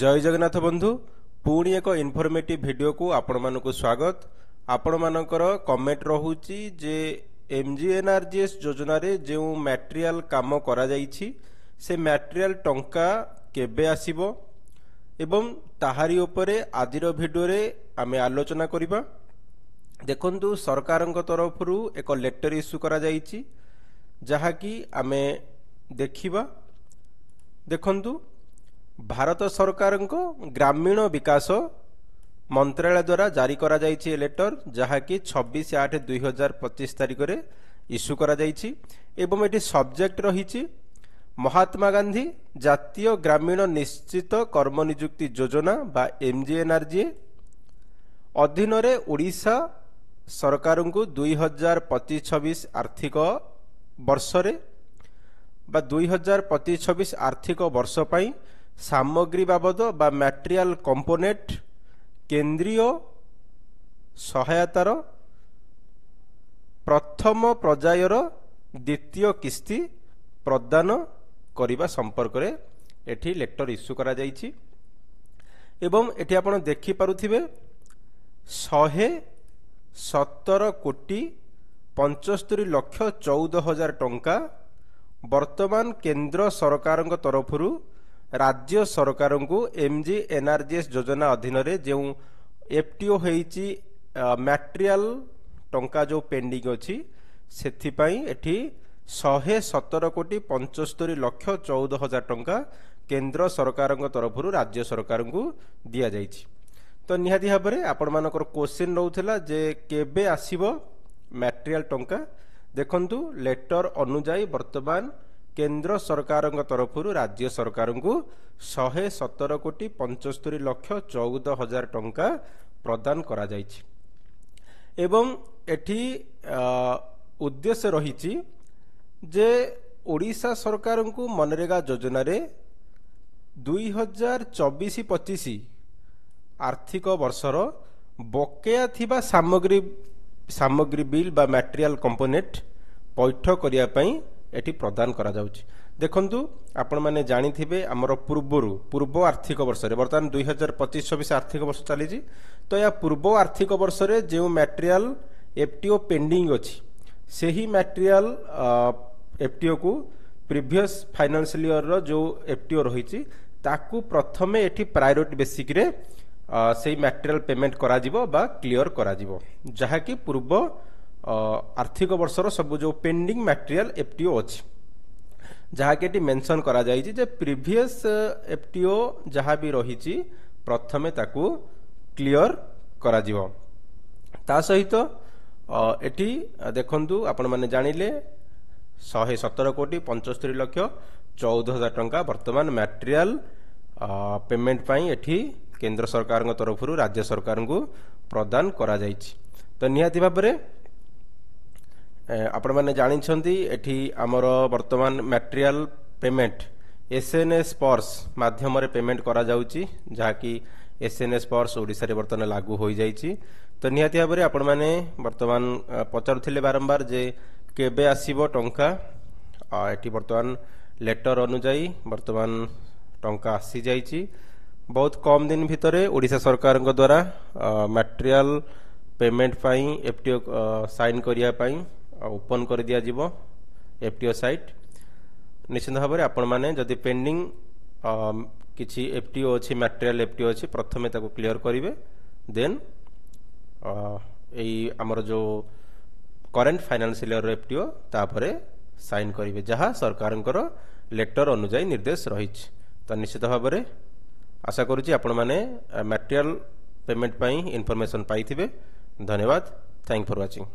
जय जगन्नाथ बंधु पुणी एक इनफॉर्मेटिव वीडियो को आपण मानकु स्वागत। आपण मानकर कमेंट रहुची जे एमजीएनआरजीएस योजना रे जो मटेरियल काम करा जाईछि से मटेरियल टंका केबे आसीबो एवं ताहारी उपरे आजिर वीडियो रे आमे आलोचना करिबा। देखंतु सरकारक तरफरु एक लेटर इश्यू करा जाईछि जहा कि आमे देखिबा। देखंतु भारत सरकार ग्रामीण विकास मंत्रालय द्वारा जारी करा जाइछि लेटर जहा कि 26/8/2025 तारिख रे इश्यू करा जाइछि एवं एटी सब्जेक्ट रहिछि महात्मा गांधी जातीय ग्रामीण निश्चित कर्म नियुक्ति योजना बा एमजीएनआरजीए अधीन रे ओडिशा सरकार को 2025-26 आर्थिक वर्ष रे बा 2025-26 आर्थिक वर्ष पई सामग्री बाबद बा मटेरियल कंपोनेंट केंद्रीय सहायतार प्रथम पर्यायर द्वितीय किस्ती प्रदान करिबा संपर्क रे एठी लेटर इश्यू करा जाइछि एवं एठी आपण देखि पारुथिबे 117 कोटी 75 लक्ष 14 हजार टंका वर्तमान केंद्र सरकार तरफरु राज्य सरकार को एमजीएनआरजीएस योजना अधीन रे जो एफटीओ होईची मटेरियल टंका जो पेंडिंग अछि सेथि पई एठी 117 कोटी 75 लक्ष 14 हजार टंका केंद्र सरकार तरफरु राज्य सरकार को दिया जाइछि। तो निहाती भाबरे आपण मानकर क्वेश्चन रहउथला जे केबे आसीबो मटेरियल टंका। देखंतु लेटर अनुଯାयी वर्तमान केंद्र सरकार तरफरु राज्य सरकार को 117 कोटी 75 लक्ष 14 हजार टंका प्रदान करा जाइछि एवं एठी उद्देश्य रहिछि जे ओडिशा सरकार को मनरेगा योजना रे 2024-25 आर्थिक वर्षर बकेया थिबा सामग्री बिल बा मटेरियल कंपोनेंट पैठ करिया पई एटी प्रदान करा जाउछि। देखंतु आपण माने जानि थिबे हमर पूर्व आर्थिक वर्ष रे वर्तमान 2025-26 आर्थिक वर्ष चलीछि तो या पूर्व आर्थिक वर्ष रे जे मटेरियल एफटीओ पेंडिंग अछि सेही मटेरियल एफटीओ को प्रीवियस फाइनेंशियल ईयर रो जो एफटीओ रहिछि ताकू प्रथमे एटी प्रायोरिटी बेसिक रे सेही मटेरियल पेमेंट करा जिवो बा क्लियर करा जिवो जहा कि पूर्व आर्थिक वर्षर सब जो पेंडिंग मटेरियल एफटीओ अछि जहा कि मेंशन करा जाइछि जे प्रीवियस एफटीओ जहा भी रहिछि प्रथमे ताकू क्लियर करा जिवो। ता सहित एटी देखंतु आपण माने जानिले 117 कोटी 75 लक्ष 14 हजार टंका वर्तमान मटेरियल पेमेंट पई एटी केंद्र सरकार तरफरु राज्य सरकार को प्रदान करा जाइछि। तो निहाती भाबरे आपण माने जानिछंती एठी हमर वर्तमान मटेरियल पेमेंट एसएनएस पर्स माध्यम रे पेमेंट करा जाउची जहा कि एसएनएस पर्स ओडिसा रे वर्तमान लागू होई जाइची। तो निहाती भाबरे आपण माने वर्तमान पचारुथिले बारंबार जे केबे आसीबो टंका एठी वर्तमान लेटर अनुଯାयी वर्तमान टंका आसी जाइची। बहुत कम दिन भितरे ओडिसा सरकार द्वारा मटेरियल पेमेंट पाई एफटीओ साइन करिया पाई ओपन कर दिया जिवो एफटीओ साइट। निश्चित भाव में आपण माने जदि पेंडिंग किछि एफटीओ अछि मटेरियल एफटीओ अछि प्रथमे ताको क्लियर करिवे देन एई हमर जो करंट फाइनेंशियल ईयर एफटीओ तापरे साइन करिवे जहा सरकारनकर लेटर अनुଯାयी निर्देश रहिछि। तो निश्चित भाव में आशा करूची आपण माने मटेरियल पेमेंट पाई इनफॉरमेशन पाइथिबे। धन्यवाद। Thank for watching.